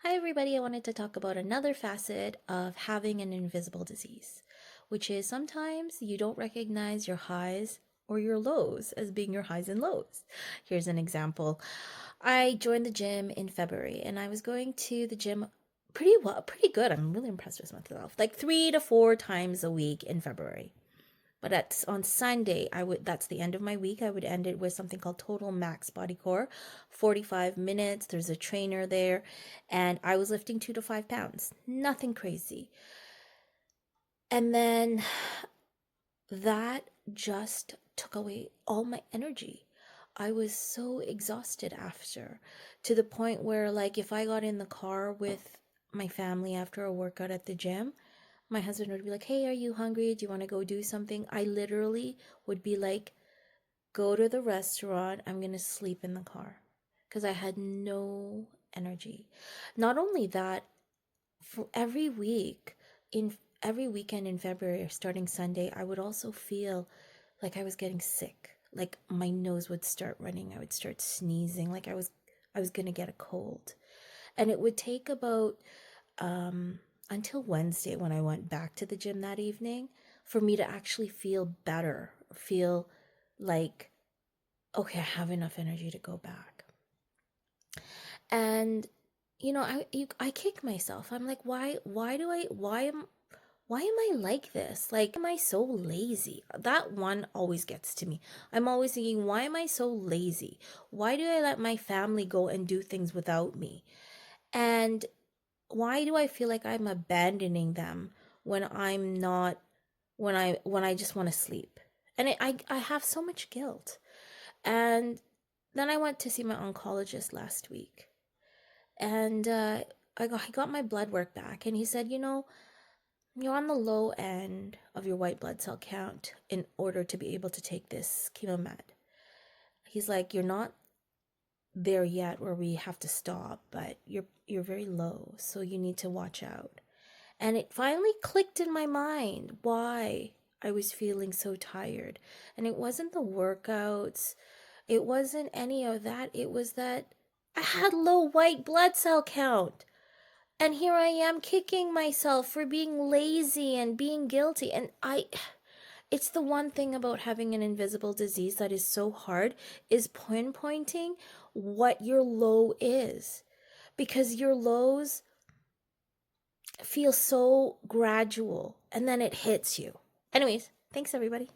Hi, everybody. I wanted to talk about another facet of having an invisible disease, which is sometimes you don't recognize your highs or your lows as being your highs and lows. Here's an example. I joined the gym in February and I was going to the gym pretty good. I'm really impressed with myself. Like 3 to 4 times a week in February. But on Sunday, that's the end of my week. I would end it with something called Total Max Body Core, 45 minutes. There's a trainer there, and I was lifting 2 to 5 pounds. Nothing crazy. And then that just took away all my energy. I was so exhausted after, to the point where, like, if I got in the car with my family after a workout at the gym, my husband would be like, "Hey, are you hungry? Do you want to go do something?" I literally would be like, "Go to the restaurant. I'm going to sleep in the car." Because I had no energy. Not only that, for every weekend in February, starting Sunday, I would also feel like I was getting sick. Like my nose would start running. I would start sneezing. Like I was going to get a cold. And it would take about until Wednesday when I went back to the gym that evening for me to actually feel better, feel like, okay, I have enough energy to go back. And I kick myself. I'm like, why am I like this? Like, am I so lazy? That one always gets to me. I'm always thinking, why am I so lazy? Why do I let my family go and do things without me? And why do I feel like I'm abandoning them when I'm not when I just want to sleep? And I have so much guilt. And then I went to see my oncologist last week, and I got my blood work back, and he said, you're on the low end of your white blood cell count in order to be able to take this chemo med. He's like, you're not there yet where we have to stop, but you're very low, so you need to watch out. And it finally clicked in my mind why I was feeling so tired. And it wasn't the workouts, it wasn't any of that. It was that I had low white blood cell count. And here I am kicking myself for being lazy and being guilty. And it's the one thing about having an invisible disease that is so hard is pinpointing what your low is. Because your lows feel so gradual and then it hits you. Anyways, thanks everybody.